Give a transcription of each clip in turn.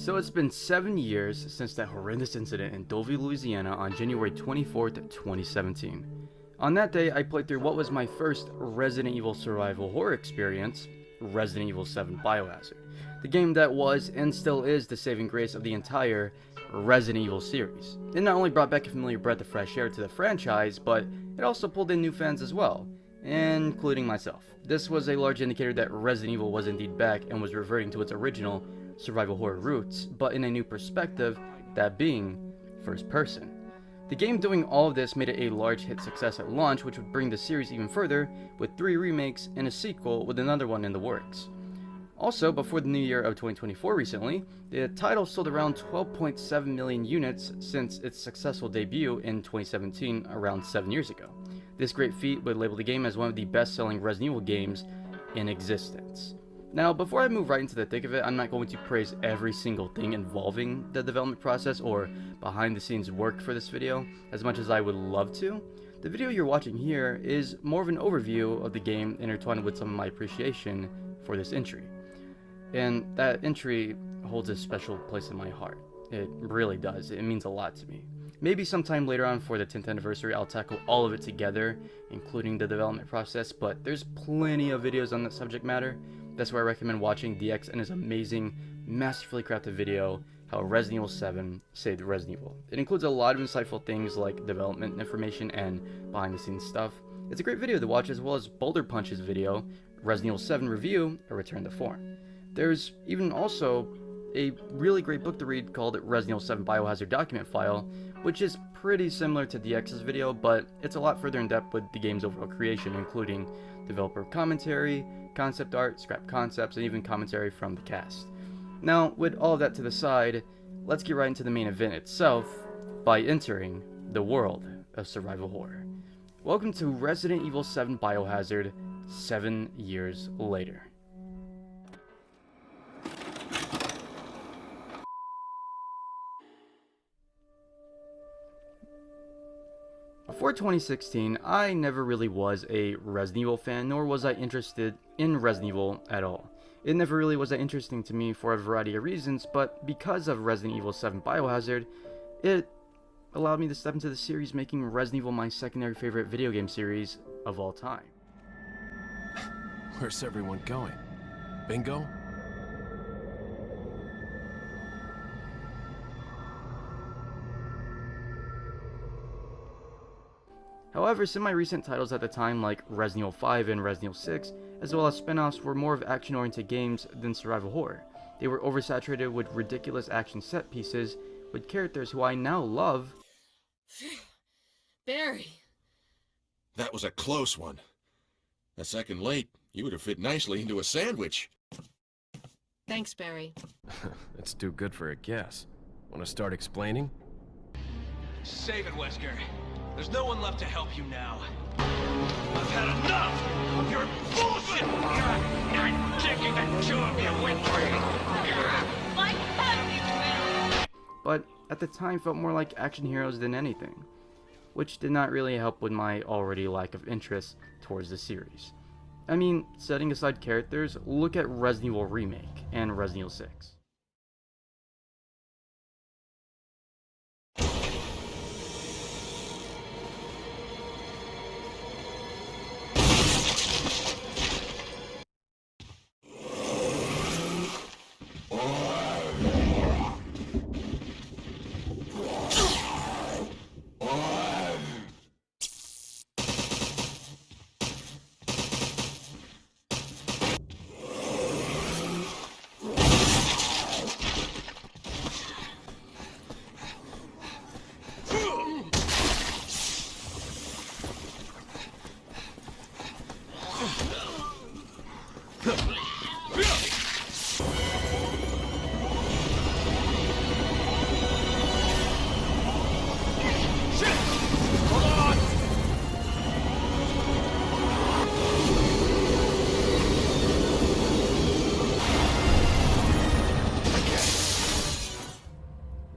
So it's been 7 years since that horrendous incident in Dovey, Louisiana on January 24th, 2017. On that day, I played through what was my first Resident Evil survival horror experience, Resident Evil VII Biohazard. The game that was, and still is, the saving grace of the entire Resident Evil series. It not only brought back a familiar breath of fresh air to the franchise, but it also pulled in new fans as well, including myself. This was a large indicator that Resident Evil was indeed back and was reverting to its original survival horror roots, but in a new perspective, that being first person. The game doing all of this made it a large hit success at launch, which would bring the series even further, with 3 remakes and a sequel with another one in the works. Also, before the new year of 2024 recently, the title sold around 12.7 million units since its successful debut in 2017, around 7 years ago. This great feat would label the game as one of the best-selling Resident Evil games in existence. Now, before I move right into the thick of it, I'm not going to praise every single thing involving the development process or behind-the-scenes work for this video, as much as I would love to. The video you're watching here is more of an overview of the game intertwined with some of my appreciation for this entry. And that entry holds a special place in my heart. It really does. It means a lot to me. Maybe sometime later on for the 10th anniversary, I'll tackle all of it together, including the development process, but there's plenty of videos on that subject matter. That's why I recommend watching DX and his amazing, masterfully crafted video, How Resident Evil 7 Saved Resident Evil. It includes a lot of insightful things like development information and behind-the-scenes stuff. It's a great video to watch, as well as Boulder Punch's video, Resident Evil 7 Review, A Return to Form. There's even also a really great book to read called Resident Evil 7 Biohazard Document File, which is pretty similar to DX's video, but it's a lot further in depth with the game's overall creation, including developer commentary, concept art, scrap concepts, and even commentary from the cast. Now, with all of that to the side, let's get right into the main event itself by entering the world of survival horror. Welcome to Resident Evil 7 Biohazard 7 years later. Before 2016, I never really was a Resident Evil fan, nor was I interested in Resident Evil at all. It never really was that interesting to me for a variety of reasons, but because of Resident Evil 7 Biohazard, it allowed me to step into the series, making Resident Evil my secondary favorite video game series of all time. Where's everyone going? Bingo? However, semi-recent titles at the time like Resident Evil 5 and Resident Evil 6, as well as spin-offs, were more of action-oriented games than survival horror. They were oversaturated with ridiculous action set pieces, with characters who I now love. Barry! That was a close one. A second late, you would have fit nicely into a sandwich. Thanks, Barry. That's too good for a guess. Want to start explaining? Save it, Wesker. There's no one left to help you now. I've had enough of your bullshit! I'm taking the 2 of you with me! Like have you, But at the time felt more like action heroes than anything, which did not really help with my already lack of interest towards the series. I mean, setting aside characters, look at Resident Evil Remake and Resident Evil 6.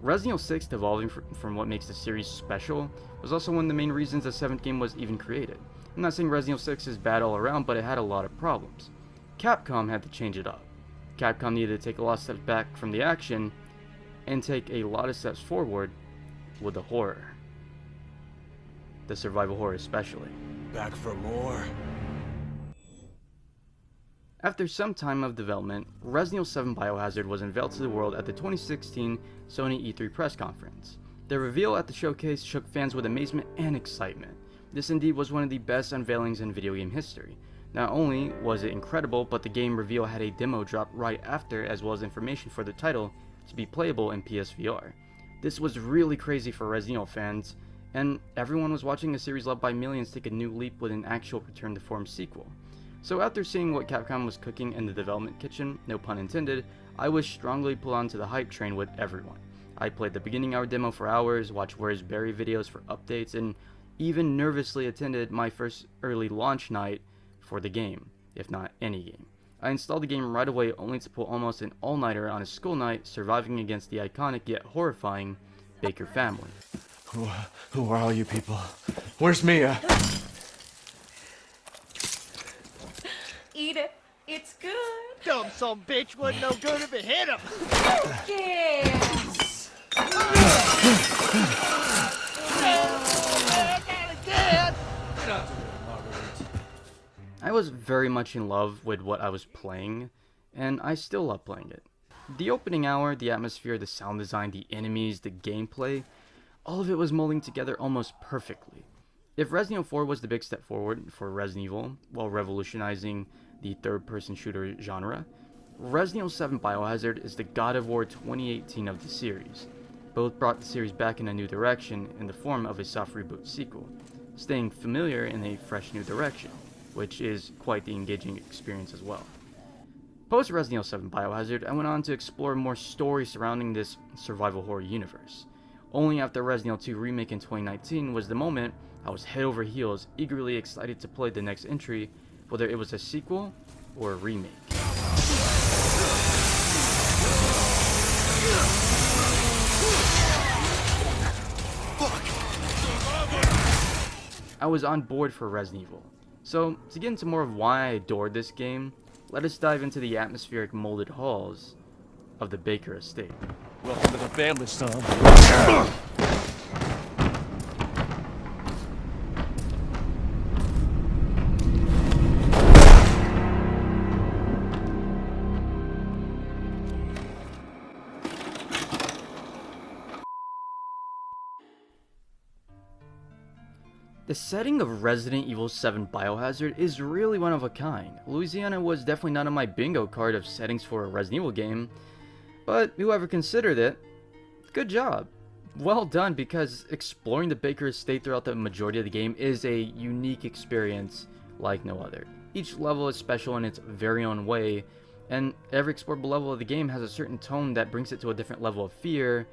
Resident Evil 6 evolving from what makes the series special was also one of the main reasons the 7th game was even created. I'm not saying Resident Evil 6 is bad all around, but it had a lot of problems. Capcom had to change it up. Capcom needed to take a lot of steps back from the action and take a lot of steps forward with the horror. The survival horror especially. Back for more? After some time of development, Resident Evil VII Biohazard was unveiled to the world at the 2016 Sony E3 press conference. The reveal at the showcase shook fans with amazement and excitement. This indeed was one of the best unveilings in video game history. Not only was it incredible, but the game reveal had a demo drop right after, as well as information for the title to be playable in PSVR. This was really crazy for Resident Evil fans, and everyone was watching a series loved by millions take a new leap with an actual return to form sequel. So after seeing what Capcom was cooking in the development kitchen, no pun intended, I was strongly pulled onto the hype train with everyone. I played the beginning hour demo for hours, watched Where's Barry videos for updates, and even nervously attended my first early launch night for the game, if not any game. I installed the game right away only to pull almost an all-nighter on a school night, surviving against the iconic yet horrifying Baker family. Who are all you people? Where's Mia? Eat it. It's good. Dumb some bitch wasn't no good if it hit him. Yes. I was very much in love with what I was playing, and I still love playing it. The opening hour, the atmosphere, the sound design, the enemies, the gameplay, all of it was molding together almost perfectly. If Resident Evil 4 was the big step forward for Resident Evil, while revolutionizing the third-person shooter genre, Resident Evil 7 Biohazard is the God of War 2018 of the series. Both brought the series back in a new direction in the form of a soft reboot sequel, staying familiar in a fresh new direction, which is quite the engaging experience as well. Post Resident Evil 7 Biohazard, I went on to explore more story surrounding this survival horror universe. Only after Resident Evil 2 Remake in 2019 was the moment I was head over heels, eagerly excited to play the next entry, whether it was a sequel or a remake. I was on board for Resident Evil. So, to get into more of why I adored this game, let us dive into the atmospheric molded halls of the Baker estate. Welcome to the family, son. The setting of Resident Evil 7 Biohazard is really one of a kind. Louisiana was definitely not on my bingo card of settings for a Resident Evil game, but whoever considered it, good job. Well done, because exploring the Baker estate throughout the majority of the game is a unique experience like no other. Each level is special in its very own way, and every explorable level of the game has a certain tone that brings it to a different level of fear,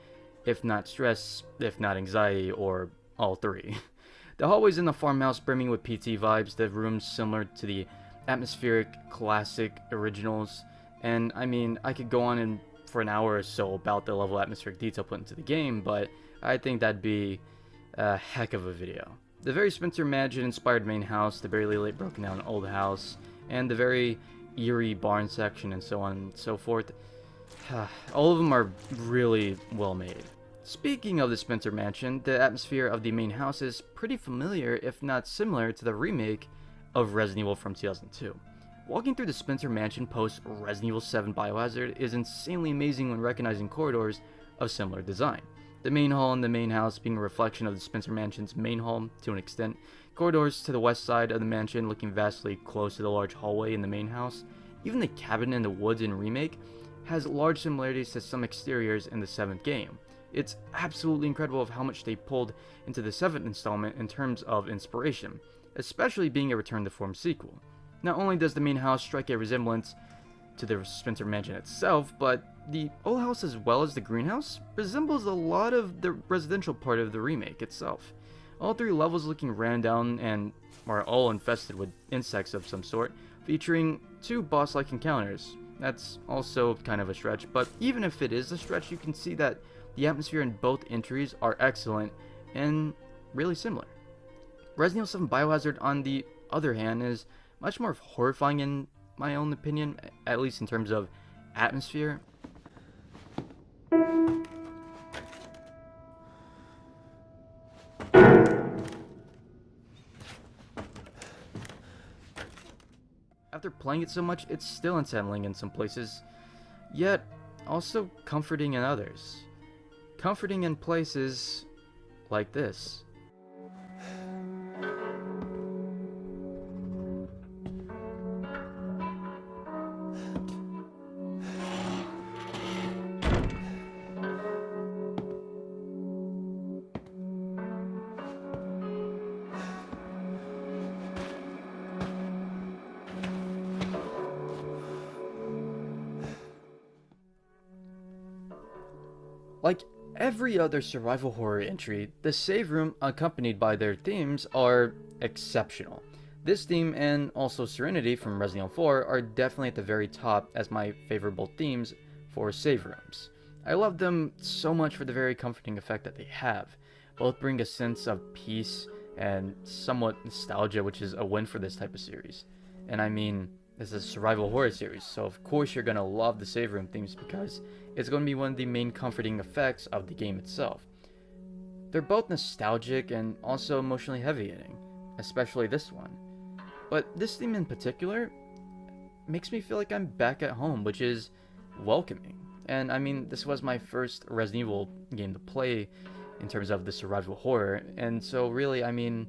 if not stress, if not anxiety, or all three. The hallways in the farmhouse brimming with PT vibes, the rooms similar to the atmospheric classic originals, and I mean, I could go on for an hour or so about the level of atmospheric detail put into the game, but I think that'd be a heck of a video. The very Spencer Mansion inspired main house, the barely lit broken down old house, and the very eerie barn section and so on and so forth, all of them are really well made. Speaking of the Spencer Mansion, the atmosphere of the main house is pretty familiar, if not similar, to the remake of Resident Evil from 2002. Walking through the Spencer Mansion post Resident Evil 7 Biohazard is insanely amazing when recognizing corridors of similar design. The main hall in the main house being a reflection of the Spencer Mansion's main hall to an extent, corridors to the west side of the mansion looking vastly close to the large hallway in the main house. Even the cabin in the woods in Remake has large similarities to some exteriors in the 7th game. It's absolutely incredible of how much they pulled into the 7th installment in terms of inspiration, especially being a return to form sequel. Not only does the main house strike a resemblance to the Spencer Mansion itself, but the old house as well as the greenhouse resembles a lot of the residential part of the remake itself. All three levels looking ran down and are all infested with insects of some sort, featuring 2 boss-like encounters. That's also kind of a stretch, but even if it is a stretch, you can see that the atmosphere in both entries are excellent and really similar. Resident Evil 7 Biohazard, on the other hand, is much more horrifying in my own opinion, at least in terms of atmosphere. After playing it so much, it's still unsettling in some places, yet also comforting in others. Comforting in places like this. Like every other survival horror entry, the save room accompanied by their themes are exceptional. This theme and also Serenity from Resident Evil 4 are definitely at the very top as my favorable themes for save rooms. I love them so much for the very comforting effect that they have. Both bring a sense of peace and somewhat nostalgia, which is a win for this type of series. And I mean, this is a survival horror series, so of course you're gonna love the save room themes because it's gonna be one of the main comforting effects of the game itself. They're both nostalgic and also emotionally heavy hitting, especially this one. But this theme in particular makes me feel like I'm back at home, which is welcoming. And I mean, this was my first Resident Evil game to play in terms of the survival horror, and so really, I mean,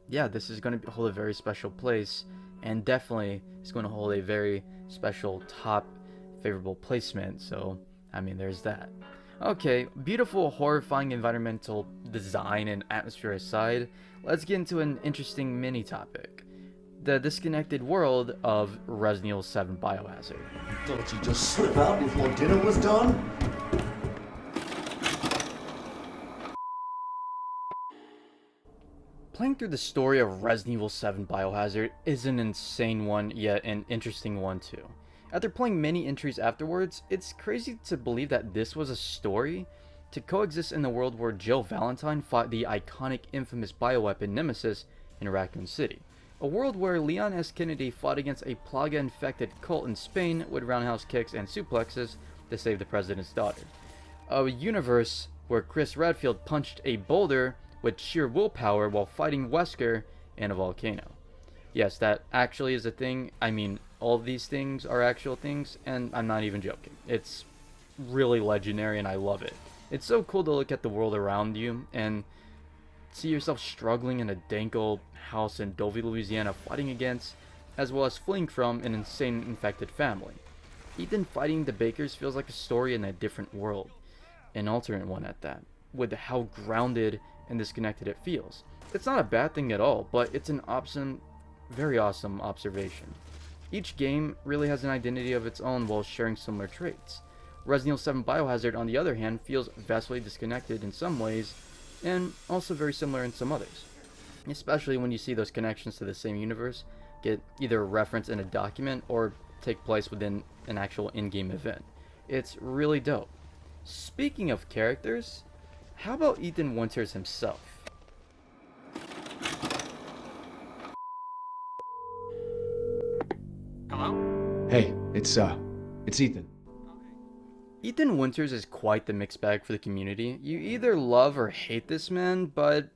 yeah, this is gonna hold a very special place. And definitely, it's going to hold a very special top favorable placement. So, I mean, there's that. Okay, beautiful, horrifying environmental design and atmosphere aside, let's get into an interesting mini topic. The disconnected world of Resident Evil VII Biohazard. Thought you'd just slip out before dinner was done? Playing through the story of Resident Evil VII Biohazard is an insane one, yet an interesting one too. After playing many entries afterwards, it's crazy to believe that this was a story to coexist in the world where Jill Valentine fought the iconic infamous bioweapon Nemesis in Raccoon City. A world where Leon S. Kennedy fought against a Plaga-infected cult in Spain with roundhouse kicks and suplexes to save the president's daughter. A universe where Chris Redfield punched a boulder with sheer willpower while fighting Wesker in a volcano. Yes, that actually is a thing. I mean, all of these things are actual things, and I'm not even joking. It's really legendary, and I love it. It's so cool to look at the world around you and see yourself struggling in a dank old house in Deauville, Louisiana, fighting against, as well as fleeing from, an insane infected family. Ethan fighting the Bakers feels like a story in a different world, an alternate one at that, with how grounded and disconnected it feels. It's not a bad thing at all, but it's an awesome, very awesome observation. Each game really has an identity of its own while sharing similar traits. Resident Evil 7 Biohazard, on the other hand, feels vastly disconnected in some ways, and also very similar in some others. Especially when you see those connections to the same universe get either referenced in a document or take place within an actual in-game event. It's really dope. Speaking of characters, how about Ethan Winters himself? Hello? Hey, it's Ethan. Ethan Winters is quite the mixed bag for the community. You either love or hate this man, but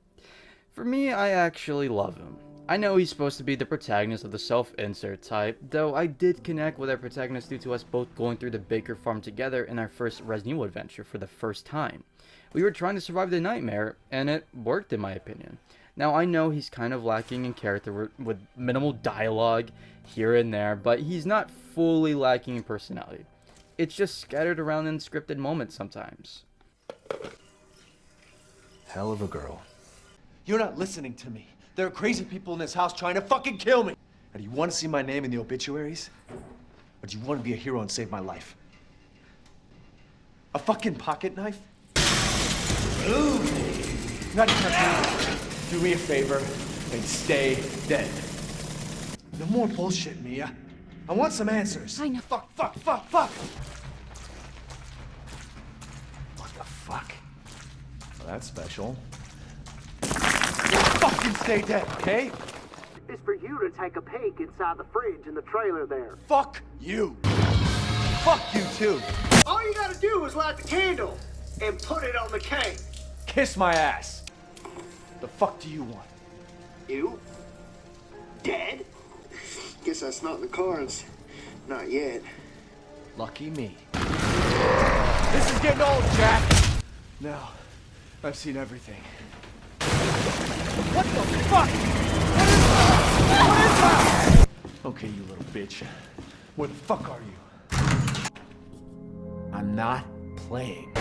for me, I actually love him. I know he's supposed to be the protagonist of the self-insert type, though I did connect with our protagonist due to us both going through the Baker farm together in our first Resident Evil adventure for the first time. We were trying to survive the nightmare, and it worked in my opinion. Now I know he's kind of lacking in character with minimal dialogue here and there, but he's not fully lacking in personality. It's just scattered around in scripted moments sometimes. Hell of a girl. You're not listening to me. There are crazy people in this house trying to fucking kill me. Now, do you want to see my name in the obituaries? Or do you want to be a hero and save my life? A fucking pocket knife? Ooh. Not even. Do me a favor and stay dead. No more bullshit, Mia. I want some answers. I know. Fuck, fuck, fuck, fuck. What the fuck? Well, that's special. Fucking stay dead, okay? It's for you to take a peek inside the fridge in the trailer there. Fuck you. Fuck you too. All you gotta do is light the candle and put it on the cake. Kiss my ass. The fuck do you want? You? Dead? Guess that's not in the cards. Not yet. Lucky me. This is getting old, Jack! Now, I've seen everything. What the fuck? What is that? Okay, you little bitch. Where the fuck are you? I'm not playing.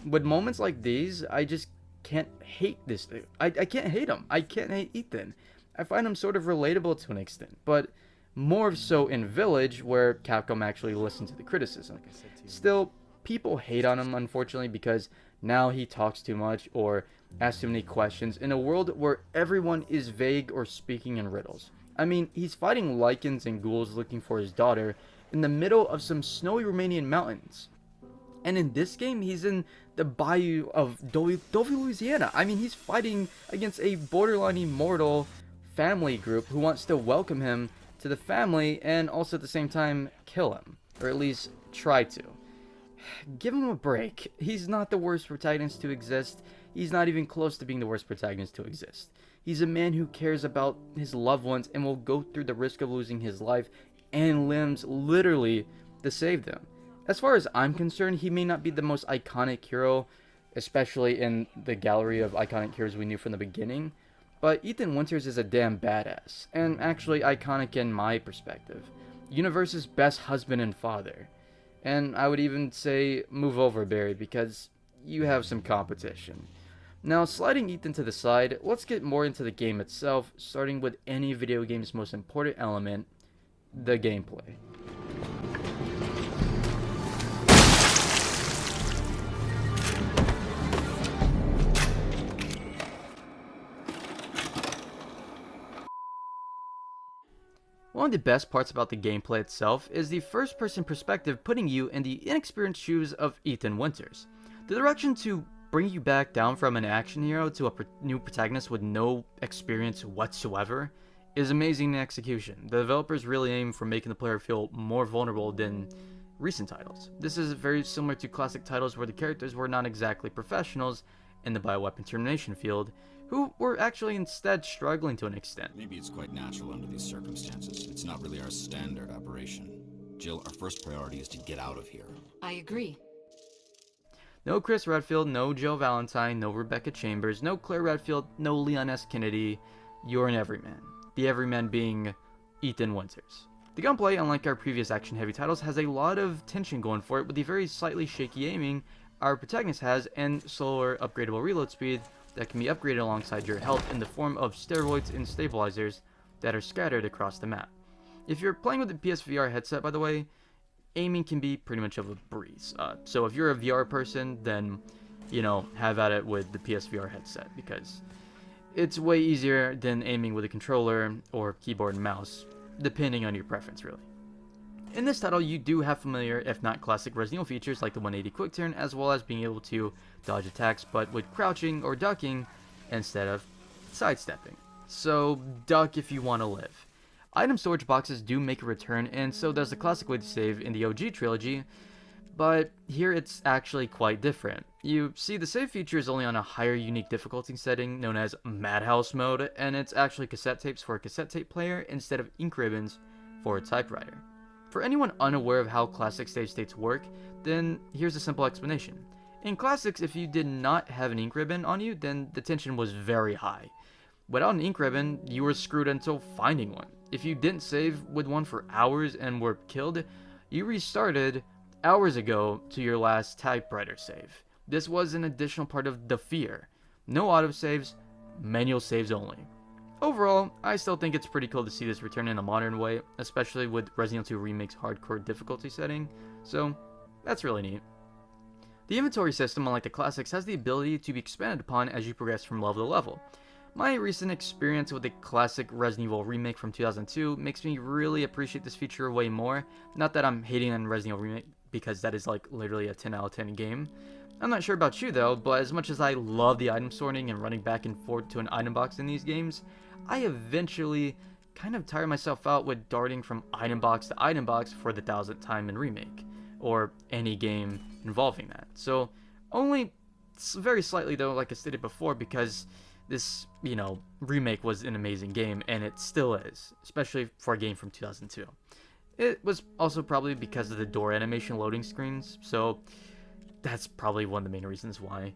With moments like these, I just can't hate this dude. I can't hate him. I can't hate Ethan. I find him sort of relatable to an extent, but more so in Village, where Capcom actually listened to the criticism. Still, people hate on him, unfortunately, because now he talks too much or asks too many questions in a world where everyone is vague or speaking in riddles. I mean, he's fighting lichens and ghouls looking for his daughter in the middle of some snowy Romanian mountains. And in this game, he's in the bayou of Dovey, Louisiana. I mean, he's fighting against a borderline immortal family group who wants to welcome him to the family and also at the same time kill him. Or at least try to. Give him a break. He's not the worst protagonist to exist. He's not even close to being the worst protagonist to exist. He's a man who cares about his loved ones and will go through the risk of losing his life and limbs literally to save them. As far as I'm concerned, he may not be the most iconic hero, especially in the gallery of iconic heroes we knew from the beginning, but Ethan Winters is a damn badass, and actually iconic in my perspective. Universe's best husband and father. And I would even say, move over, Barry, because you have some competition. Now, sliding Ethan to the side, let's get more into the game itself, starting with any video game's most important element, the gameplay. One of the best parts about the gameplay itself is the first-person perspective, putting you in the inexperienced shoes of Ethan Winters. The direction to bring you back down from an action hero to a new protagonist with no experience whatsoever is amazing in execution. The developers really aim for making the player feel more vulnerable than recent titles. This is very similar to classic titles where the characters were not exactly professionals in the bioweapon termination field, who were actually instead struggling to an extent. Maybe it's quite natural under these circumstances. It's not really our standard operation. Jill, our first priority is to get out of here. I agree. No Chris Redfield, no Joe Valentine, no Rebecca Chambers, no Claire Redfield, no Leon S. Kennedy. You're an everyman. The everyman being Ethan Winters. The gunplay, unlike our previous action-heavy titles, has a lot of tension going for it with the very slightly shaky aiming our protagonist has and slower upgradable reload speed that can be upgraded alongside your health in the form of steroids and stabilizers that are scattered across the map. If you're playing with the PSVR headset, by the way, aiming can be pretty much of a breeze. So if you're a VR person, then, have at it with the PSVR headset, because it's way easier than aiming with a controller or keyboard and mouse, depending on your preference, really. In this title, you do have familiar, if not classic, Resident Evil features like the 180 quick turn, as well as being able to dodge attacks, but with crouching or ducking instead of sidestepping. So, duck if you want to live. Item storage boxes do make a return, and so does the classic way to save in the OG trilogy, but here it's actually quite different. You see, the save feature is only on a higher unique difficulty setting known as Madhouse mode, and it's actually cassette tapes for a cassette tape player instead of ink ribbons for a typewriter. For anyone unaware of how classic save states work, then here's a simple explanation. In classics, if you did not have an ink ribbon on you, then the tension was very high. Without an ink ribbon, you were screwed until finding one. If you didn't save with one for hours and were killed, you restarted hours ago to your last typewriter save. This was an additional part of the fear. No autosaves, manual saves only. Overall, I still think it's pretty cool to see this return in a modern way, especially with Resident Evil 2 Remake's hardcore difficulty setting, so that's really neat. The inventory system, unlike the classics, has the ability to be expanded upon as you progress from level to level. My recent experience with the classic Resident Evil Remake from 2002 makes me really appreciate this feature way more. Not that I'm hating on Resident Evil Remake, because that is like literally a 10 out of 10 game. I'm not sure about you though, but as much as I love the item sorting and running back and forth to an item box in these games, I eventually kind of tire myself out with darting from item box to item box for the 1000th time in Remake, or any game involving that. So, only very slightly though, like I stated before, because This, remake was an amazing game, and it still is, especially for a game from 2002. It was also probably because of the door animation loading screens, so that's probably one of the main reasons why.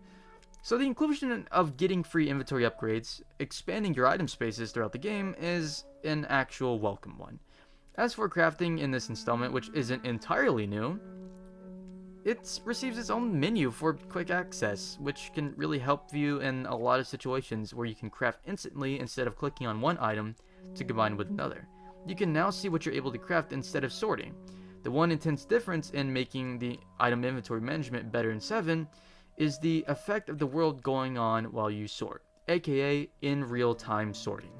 So the inclusion of getting free inventory upgrades, expanding your item spaces throughout the game, is an actual welcome one. As for crafting in this installment, which isn't entirely new, it receives its own menu for quick access, which can really help you in a lot of situations where you can craft instantly instead of clicking on one item to combine with another. You can now see what you're able to craft instead of sorting. The one intense difference in making the item inventory management better in 7 is the effect of the world going on while you sort, aka in real-time sorting.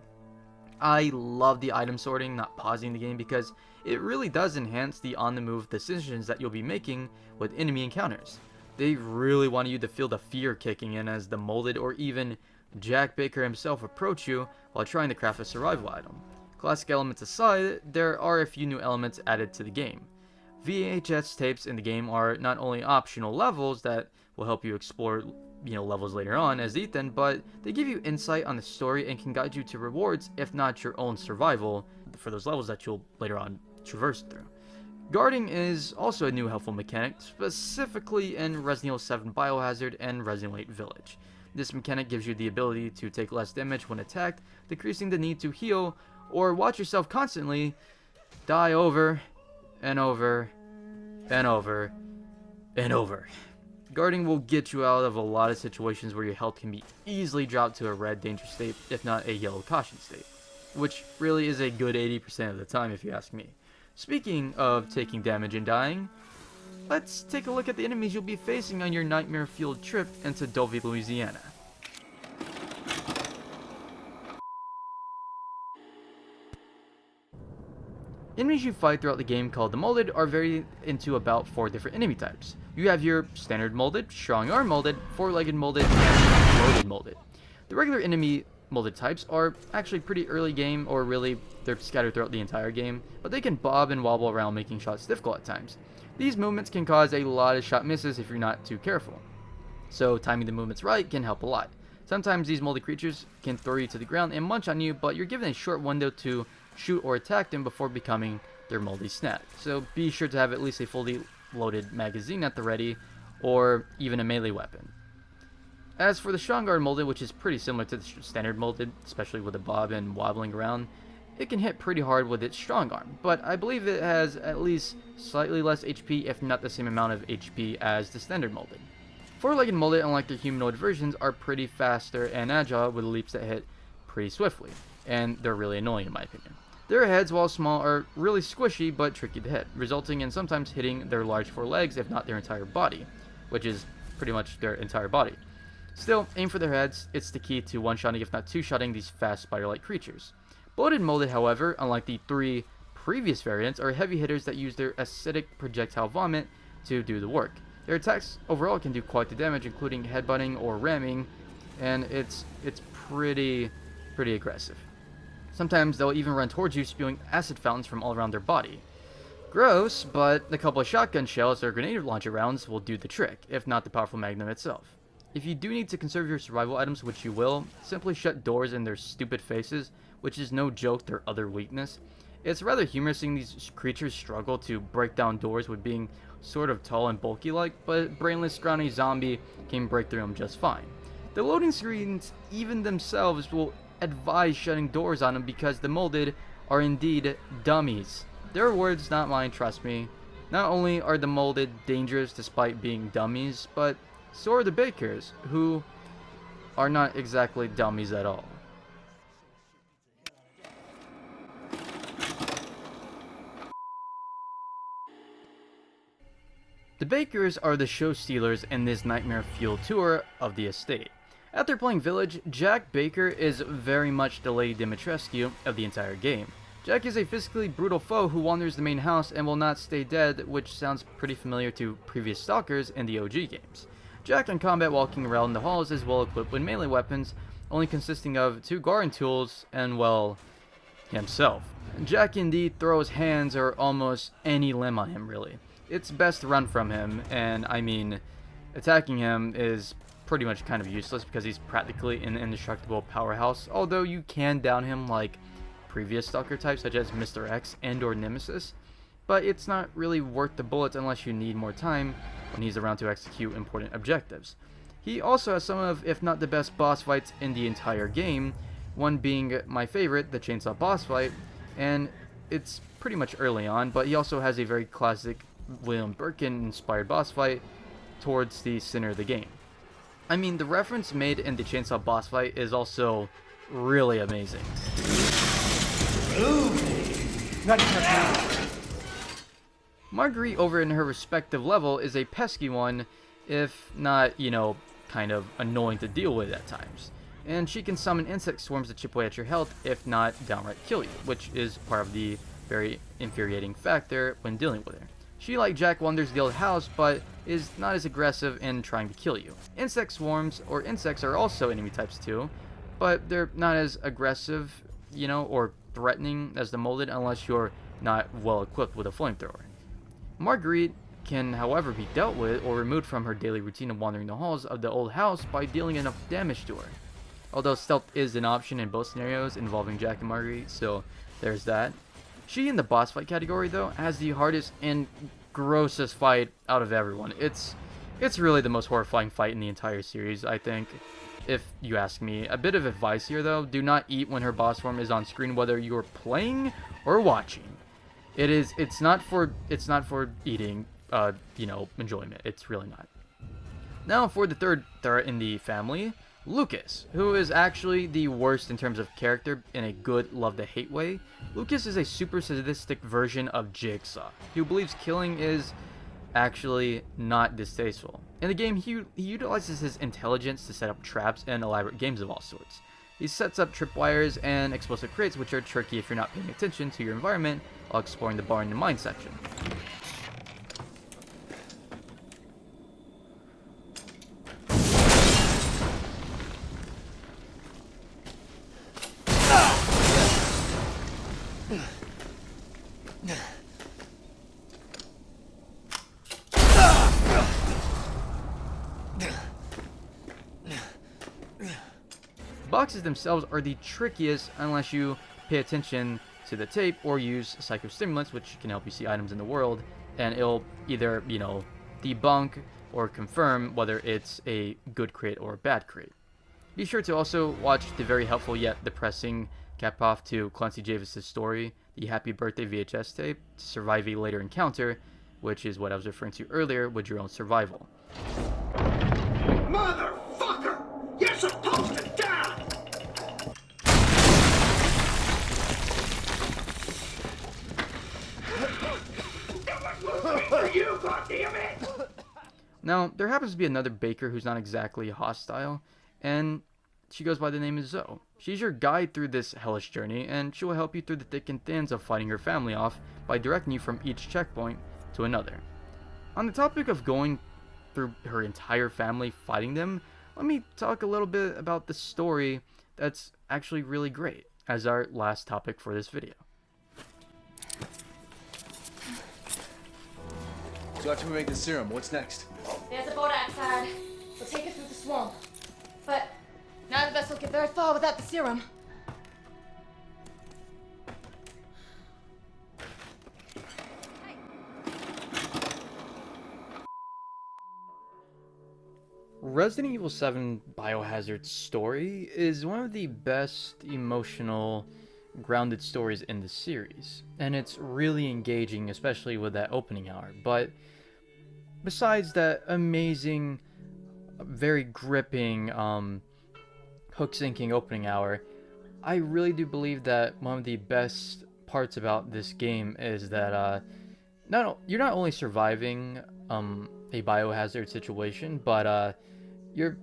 I love the item sorting, not pausing the game, because it really does enhance the on-the-move decisions that you'll be making with enemy encounters. They really want you to feel the fear kicking in as the molded or even Jack Baker himself approach you while trying to craft a survival item. Classic elements aside, there are a few new elements added to the game. VHS tapes in the game are not only optional levels that will help you explore levels later on as Ethan, but they give you insight on the story and can guide you to rewards, if not your own survival, for those levels that you'll later on traverse through. Guarding is also a new helpful mechanic, specifically in Resident Evil 7 Biohazard and Resident Evil 8 Village. This mechanic gives you the ability to take less damage when attacked, decreasing the need to heal, or watch yourself constantly die over and over and over and over. Guarding will get you out of a lot of situations where your health can be easily dropped to a red danger state, if not a yellow caution state, which really is a good 80% of the time if you ask me. Speaking of taking damage and dying, let's take a look at the enemies you'll be facing on your nightmare-fueled trip into Dovey, Louisiana. Enemies you fight throughout the game called the Molded are varied into about 4 different enemy types. You have your Standard Molded, Strong Arm Molded, 4-Legged Molded, and Loaded Molded. The regular enemy molded types are actually pretty early game, or really they're scattered throughout the entire game, but they can bob and wobble around, making shots difficult at times. These movements can cause a lot of shot misses if you're not too careful, so timing the movements right can help a lot. Sometimes these molded creatures can throw you to the ground and munch on you, but you're given a short window to shoot or attack them before becoming their moldy snack, so be sure to have at least a fully loaded magazine at the ready, or even a melee weapon. As for the Strong Guard Molded, which is pretty similar to the Standard Molded, especially with the bob and wobbling around, it can hit pretty hard with its Strong Arm, but I believe it has at least slightly less HP, if not the same amount of HP as the Standard Molded. 4-Legged Molded, unlike their humanoid versions, are pretty faster and agile with leaps that hit pretty swiftly, and they're really annoying in my opinion. Their heads, while small, are really squishy but tricky to hit, resulting in sometimes hitting their large 4 legs, if not their entire body, which is pretty much their entire body. Still, aim for their heads. It's the key to one-shotting, if not two-shotting, these fast spider-like creatures. Bloated Molded, however, unlike the 3 previous variants, are heavy hitters that use their acidic projectile vomit to do the work. Their attacks overall can do quite the damage, including headbutting or ramming, and it's pretty aggressive. Sometimes they'll even run towards you, spewing acid fountains from all around their body. Gross, but a couple of shotgun shells or grenade launcher rounds will do the trick, if not the powerful magnum itself. If you do need to conserve your survival items, which you will, simply shut doors in their stupid faces, which is no joke their other weakness. It's rather humorous seeing these creatures struggle to break down doors with being sort of tall and bulky like, but brainless scrawny zombie can break through them just fine. The loading screens even themselves will advise shutting doors on them because the molded are indeed dummies. Their words, not mine, trust me. Not only are the molded dangerous despite being dummies, but so are the bakers, who are not exactly dummies at all. The bakers are the show stealers in this nightmare-fueled tour of the estate. After playing Village, Jack Baker is very much the Lady Dimitrescu of the entire game. Jack is a physically brutal foe who wanders the main house and will not stay dead, which sounds pretty familiar to previous stalkers in the OG games. Jack in combat walking around the halls is well equipped with melee weapons, only consisting of 2 garden tools and, well, himself. Jack indeed throws hands or almost any limb on him really. It's best to run from him, and I mean, attacking him is pretty much kind of useless because he's practically an indestructible powerhouse, although you can down him like previous Stalker types such as Mr. X and or Nemesis, but it's not really worth the bullets unless you need more time when he's around to execute important objectives. He also has some of, if not the best boss fights in the entire game, one being my favorite, the chainsaw boss fight, and it's pretty much early on, but he also has a very classic William Birkin inspired boss fight towards the center of the game. I mean, the reference made in the chainsaw boss fight is also really amazing. Marguerite over in her respective level is a pesky one, if not, you know, kind of annoying to deal with at times. And she can summon insect swarms to chip away at your health, if not downright kill you, which is part of the very infuriating factor when dealing with her. She, like Jack Wonders the Old House, but is not as aggressive in trying to kill you. Insect swarms, or insects, are also enemy types too, but they're not as aggressive, you know, or threatening as the molded unless you're not well equipped with a flamethrower. Marguerite can, however, be dealt with or removed from her daily routine of wandering the halls of the old house by dealing enough damage to her. Although stealth is an option in both scenarios involving Jack and Marguerite, so there's that. She, in the boss fight category though, has the hardest and grossest fight out of everyone. It's really the most horrifying fight in the entire series, I think, if you ask me. A bit of advice here though, do not eat when her boss form is on screen, whether you're playing or watching. It's not for eating, you know, enjoyment. It's really not. Now for the third threat in the family, Lucas, who is actually the worst in terms of character in a good love-to-hate way. Lucas is a super sadistic version of Jigsaw, who believes killing is actually not distasteful. In the game, he utilizes his intelligence to set up traps and elaborate games of all sorts. He sets up tripwires and explosive crates, which are tricky if you're not paying attention to your environment while exploring the barn and mine section. Boxes themselves are the trickiest unless you pay attention to the tape or use psychostimulants, which can help you see items in the world, and it'll either, you know, debunk or confirm whether it's a good crate or a bad crate. Be sure to also watch the very helpful yet depressing cap-off to Clancy Javis's story, the Happy Birthday VHS tape, to survive a later encounter, which is what I was referring to earlier with your own survival. Motherfucker! You're supposed to die! You, goddammit! Now, there happens to be another baker who's not exactly hostile, and she goes by the name of Zoe. She's your guide through this hellish journey, and she will help you through the thick and thins of fighting your family off by directing you from each checkpoint to another. On the topic of going through her entire family fighting them, let me talk a little bit about the story that's actually really great as our last topic for this video. So after we make the serum, what's next? There's a boat outside. We'll take it through the swamp. But none of us will get very far without the serum. Resident Evil VII Biohazard's story is one of the best emotional, grounded stories in the series, and it's really engaging, especially with that opening hour. But besides that amazing, very gripping, hook-sinking opening hour, I really do believe that one of the best parts about this game is that you're not only surviving a biohazard situation, but you're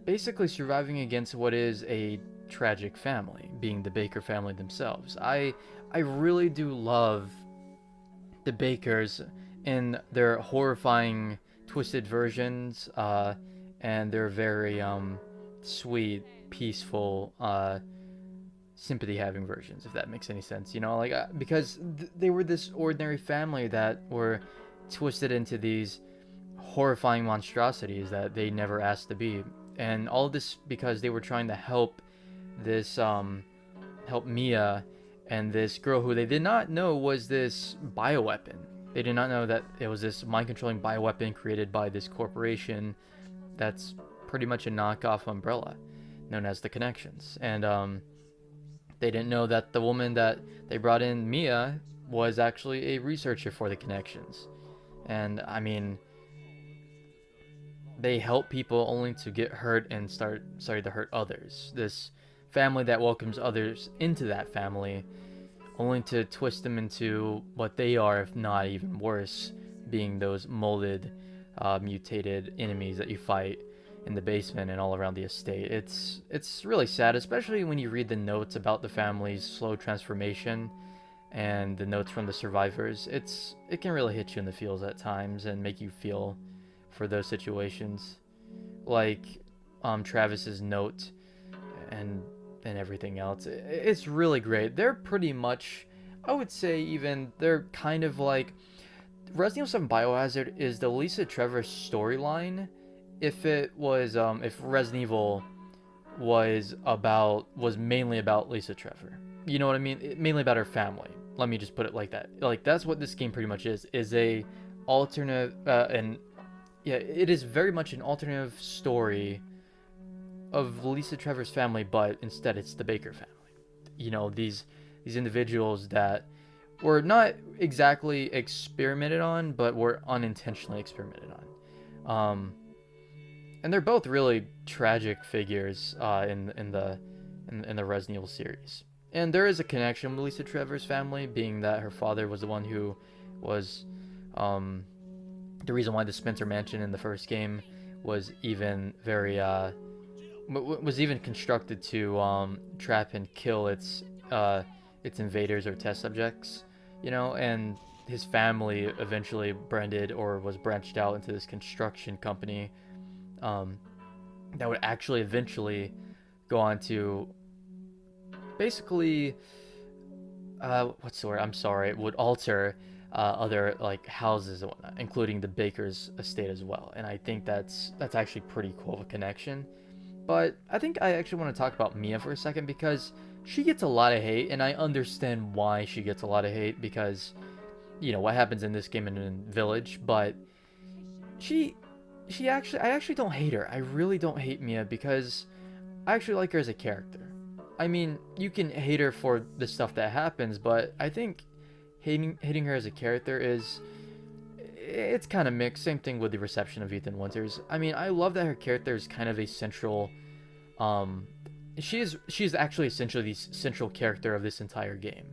basically surviving against what is a tragic family, being the Baker family themselves. I really do love the Bakers in their horrifying, twisted versions, and their very sweet, peaceful, sympathy-having versions, if that makes any sense. You know, like because they were this ordinary family that were twisted into these horrifying monstrosities that they never asked to be. And all of this because they were trying to help this help Mia and this girl who they did not know was this bioweapon. They did not know that it was this mind-controlling bioweapon created by this corporation that's pretty much a knockoff Umbrella, known as the Connections. And they didn't know that the woman that they brought in, Mia, was actually a researcher for the Connections. And I mean, they help people only to get hurt and start to hurt others. This family that welcomes others into that family, only to twist them into what they are, if not even worse, being those molded, mutated enemies that you fight in the basement and all around the estate. It's really sad, especially when you read the notes about the family's slow transformation and the notes from the survivors. It can really hit you in the feels at times and make you feel for those situations, like Travis's note and everything else. It's really great. They're pretty much, I would say, even they're kind of like Resident Evil VII Biohazard is the Lisa Trevor storyline if it was if Resident Evil was mainly about Lisa Trevor. You know what I mean? Mainly about her family. Let me just put it like that. Like, that's what this game pretty much is a alternate it is very much an alternative story of Lisa Trevor's family, but instead it's the Baker family. You know, these individuals that were not exactly experimented on, but were unintentionally experimented on. And they're both really tragic figures in the Resident Evil series. And there is a connection with Lisa Trevor's family, being that her father was the one who was the reason why the Spencer Mansion in the first game was even was even constructed to trap and kill its invaders or test subjects, you know. And his family eventually was branched out into this construction company that would actually eventually go on to basically what's the word? I'm sorry. It would alter other like houses and whatnot, including the Baker's estate as well. And I think that's actually pretty cool of a connection. But I think I actually want to talk about Mia for a second, because she gets a lot of hate, and I understand why she gets a lot of hate, because, you know, what happens in this game and in Village. But I actually don't hate her. I really don't hate Mia, because I actually like her as a character. I mean, you can hate her for the stuff that happens, but I think hating her as a character it's kind of mixed. Same thing with the reception of Ethan Winters. I mean, I love that her character is kind of a central she's actually essentially the central character of this entire game.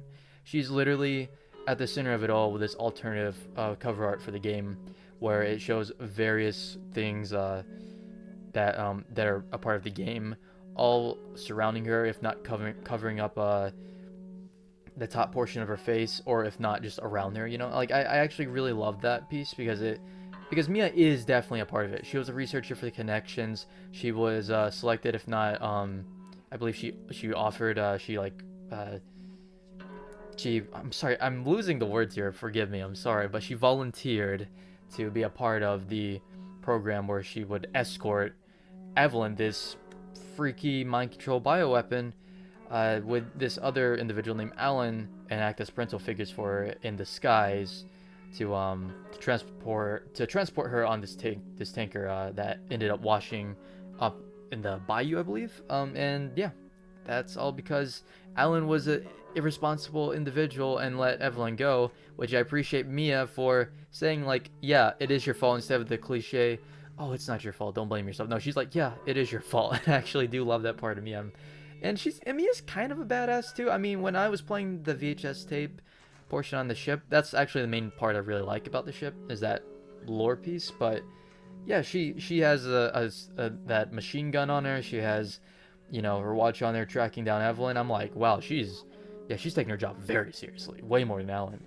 She's literally at the center of it all, with this alternative cover art for the game, where it shows various things that are a part of the game, all surrounding her, if not covering up the top portion of her face, or if not just around her, you know. Like, I actually really love that piece, because Mia is definitely a part of it. She was a researcher for the Connections. She was selected, if not I believe she offered I'm sorry, I'm losing the words here, forgive me, I'm sorry, but she volunteered to be a part of the program where she would escort Evelyn, this freaky mind control bioweapon, with this other individual named Alan, and act as parental figures for her in disguise to transport her on this tanker that ended up washing up in the bayou, I believe. And yeah, that's all because Alan was a irresponsible individual and let Evelyn go, which I appreciate Mia for saying, like, yeah, it is your fault, instead of the cliche, oh, it's not your fault, don't blame yourself. No, she's like, yeah, it is your fault. I actually do love that part of Mia. And Mia's kind of a badass too. I mean, when I was playing the VHS tape portion on the ship, that's actually the main part I really like about the ship, is that lore piece. But yeah, she has that machine gun on her. She has, you know, her watch on there tracking down Evelyn. I'm like, wow, she's taking her job very seriously, way more than Alan.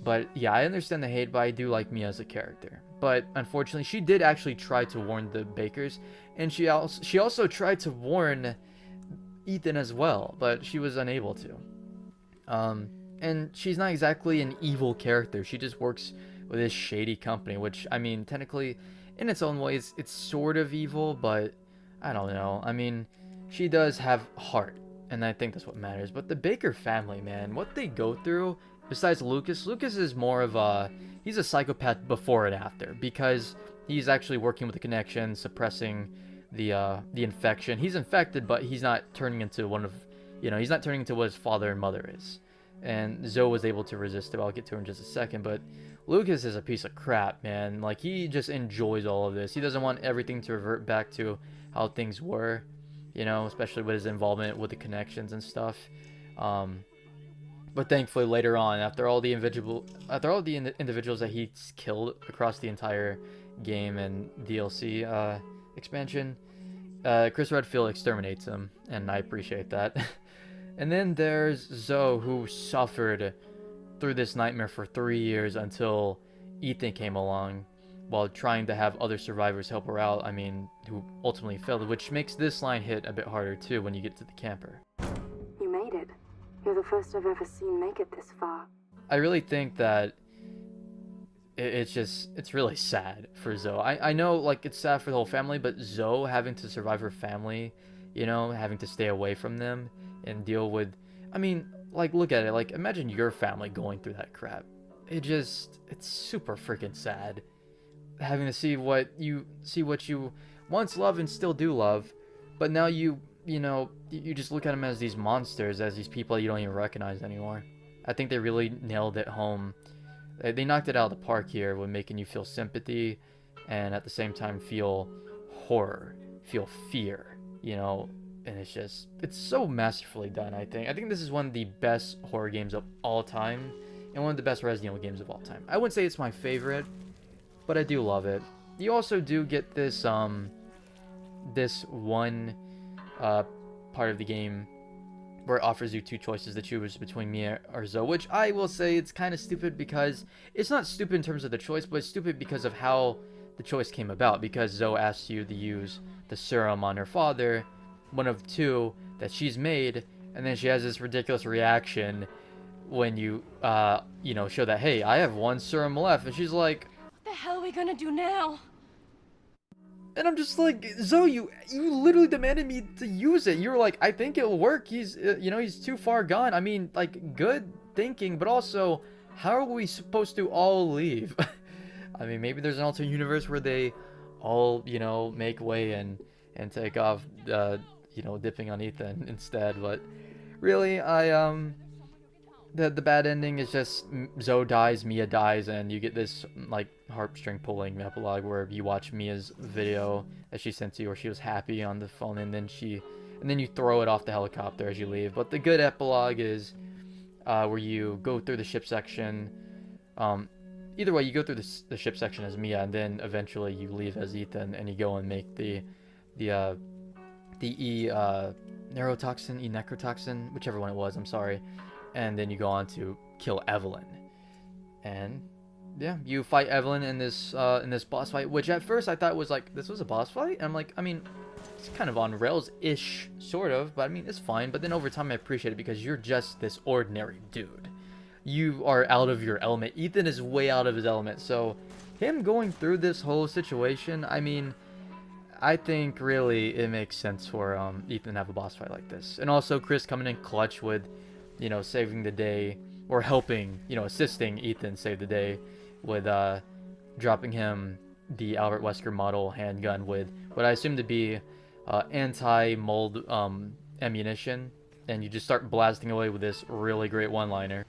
But yeah, I understand the hate, but I do like Mia as a character. But unfortunately, she did actually try to warn the Bakers, and she also tried to warn Ethan as well, but she was unable to. And she's not exactly an evil character. She just works with this shady company, which, I mean, technically, in its own ways, it's sort of evil, but I don't know. I mean, she does have heart, and I think that's what matters. But the Baker family, man, what they go through, besides Lucas is more of a, he's a psychopath before and after, because he's actually working with the connection, suppressing the infection. He's infected, but he's not turning into one of, he's not turning into what his father and mother is. And Zoe was able to resist it. I'll get to her in just a second, but Lucas is a piece of crap, man. Like, he just enjoys all of this. He doesn't want everything to revert back to how things were, especially with his involvement with the connections and stuff. But thankfully later on, after all the individuals that he's killed across the entire game and DLC expansion, Chris Redfield exterminates him, and I appreciate that. And then there's Zoe, who suffered through this nightmare for 3 years until Ethan came along while trying to have other survivors help her out. I mean, who ultimately failed, which makes this line hit a bit harder too when you get to the camper. You made it. You're the first I've ever seen make it this far. I really think that it's really sad for Zoe. I know, like, it's sad for the whole family, but Zoe having to survive her family, having to stay away from them and deal with, I mean, like, look at it, like, imagine your family going through that crap. It's super freaking sad having to see what you once loved and still do love, but now you just look at them as these monsters, as these people you don't even recognize anymore. I think they really nailed it home. They knocked it out of the park here with making you feel sympathy and at the same time feel horror, feel fear, and it's so masterfully done. I think this is one of the best horror games of all time and one of the best Resident Evil games of all time. I wouldn't say it's my favorite, but I do love it. You also do get this this one part of the game where it offers you two choices to choose between Mia or Zoe, which I will say it's kind of stupid, because it's not stupid in terms of the choice, but it's stupid because of how the choice came about, because Zoe asks you to use the serum on her father, one of two that she's made, and then she has this ridiculous reaction when you show that, hey, I have one serum left, and she's like, What the hell are we gonna do now? and I'm just like, Zoe, you literally demanded me to use it. You were like, I think it'll work. He's he's too far gone. I mean, like, good thinking, but also, how are we supposed to all leave? I mean, maybe there's an alternate universe where they all make way and take off, dipping on Ethan instead. But really, the bad ending is just Zoe dies, Mia dies, and you get this, like, heartstring pulling epilogue where you watch Mia's video that she sent to you where she was happy on the phone, and then you throw it off the helicopter as you leave. But the good epilogue is where you go through the ship section. Either way, you go through the ship section as Mia, and then eventually you leave as Ethan, and you go and make the necrotoxin, whichever one it was, I'm sorry. And then you go on to kill Evelyn, and yeah, you fight Evelyn in this boss fight, which at first I thought was like, this was a boss fight, and I'm like, I mean, it's kind of on rails-ish, sort of, but I mean, it's fine. But then over time I appreciate it, because you're just this ordinary dude. You are out of your element. Ethan is way out of his element, so him going through this whole situation, I mean, I think really it makes sense for Ethan to have a boss fight like this. And also Chris coming in clutch with saving the day, or helping, assisting Ethan save the day with dropping him the Albert Wesker model handgun with what I assume to be anti-mold ammunition, and you just start blasting away with this really great one-liner.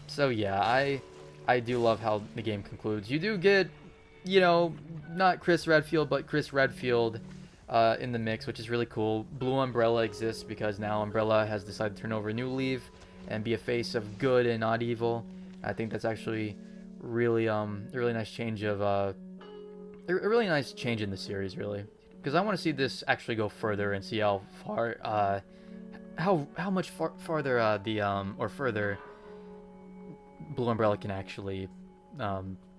So yeah, I do love how the game concludes. You do get, not Chris Redfield, but Chris Redfield in the mix, which is really cool. Blue Umbrella exists because now Umbrella has decided to turn over a new leaf and be a face of good and not evil. I think that's actually really a really nice change of a really nice change in the series, really, because I want to see this actually go further and see how far how much farther further Blue Umbrella can actually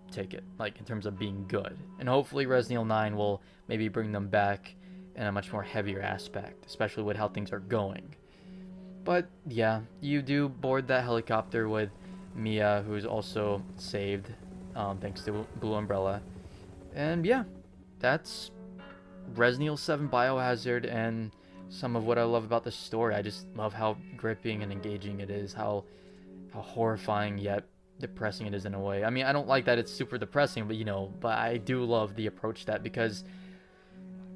take it, like, in terms of being good. And hopefully Resident Evil 9 will maybe bring them back and a much more heavier aspect, especially with how things are going. But yeah, you do board that helicopter with Mia, who's also saved thanks to Blue Umbrella. And yeah, that's Resident Evil 7 Biohazard and some of what I love about the story. I just love how gripping and engaging it is, how horrifying yet depressing it is in a way. I mean, I don't like that it's super depressing, but you know, but I do love the approach to that, because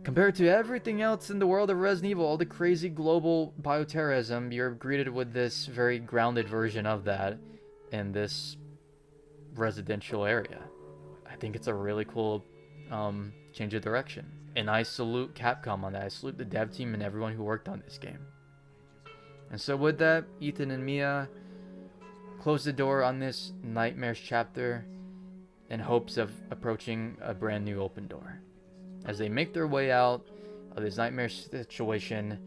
compared to everything else in the world of Resident Evil, all the crazy global bioterrorism, you're greeted with this very grounded version of that in this residential area. I think it's a really cool change of direction. And I salute Capcom on that. I salute the dev team and everyone who worked on this game. And so with that, Ethan and Mia close the door on this nightmares chapter in hopes of approaching a brand new open door. As they make their way out of this nightmare situation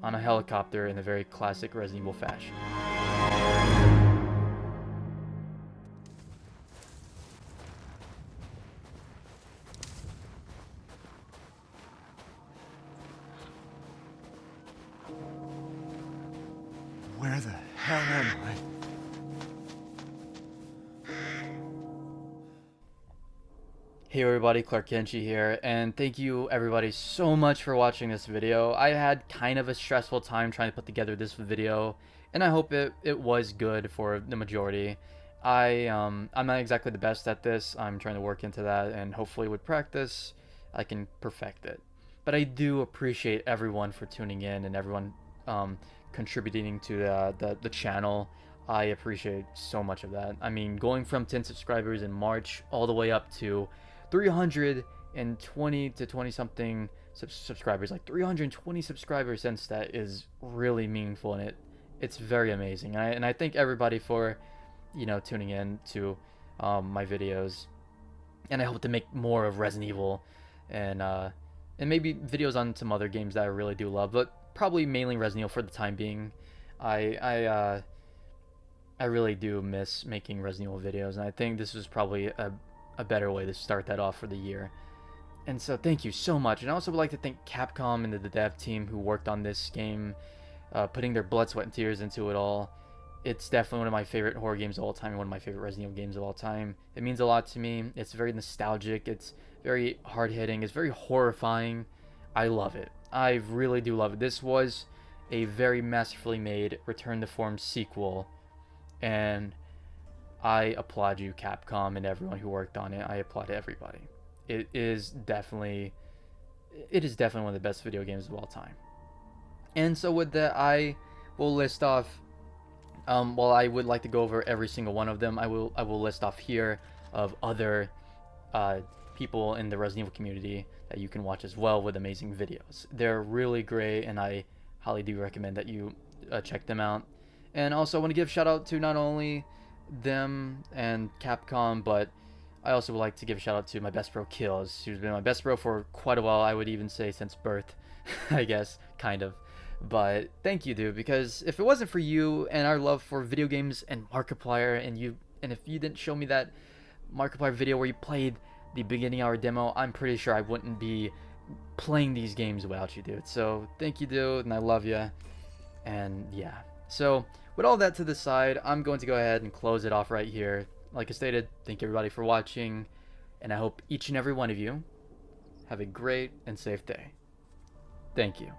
on a helicopter in a very classic Resident Evil fashion. Where the hell am I? Hey everybody, Clark Kenshi here, and thank you everybody so much for watching this video. I had kind of a stressful time trying to put together this video, and I hope it was good for the majority. I'm not exactly the best at this. I'm trying to work into that, and hopefully with practice I can perfect it. But I do appreciate everyone for tuning in and everyone contributing to the channel. I appreciate so much of that. I mean, going from 10 subscribers in March all the way up to 320 to 20 something subscribers, like 320 subscribers since that, is really meaningful, and it's very amazing. And I thank everybody for, you know, tuning in to my videos, and I hope to make more of Resident Evil and maybe videos on some other games that I really do love, but probably mainly Resident Evil for the time being. I really do miss making Resident Evil videos, and I think this was probably a better way to start that off for the year. And so thank you so much. And I also would like to thank Capcom and the dev team who worked on this game, putting their blood, sweat, and tears into it all. It's definitely one of my favorite horror games of all time, and one of my favorite Resident Evil games of all time. It means a lot to me. It's very nostalgic, it's very hard-hitting, it's very horrifying. I love it. I really do love it. This was a very masterfully made Return to Form sequel, and I applaud you, Capcom, and everyone who worked on it. I applaud everybody. It is definitely one of the best video games of all time. And so with that, I will list off, while I would like to go over every single one of them, I will list off here of other people in the Resident Evil community that you can watch as well with amazing videos. They're really great, and I highly do recommend that you check them out. And also I want to give a shout out to not only them and Capcom, but I also would like to give a shout out to my best bro Kills, who's been my best bro for quite a while. I would even say since birth, I guess, kind of. But thank you, dude, because if it wasn't for you and our love for video games and Markiplier, and if you didn't show me that Markiplier video where you played the beginning hour demo, I'm pretty sure I wouldn't be playing these games without you, dude. So thank you, dude, and I love you. And yeah, so with all that to the side, I'm going to go ahead and close it off right here. Like I stated, thank you everybody for watching, and I hope each and every one of you have a great and safe day. Thank you.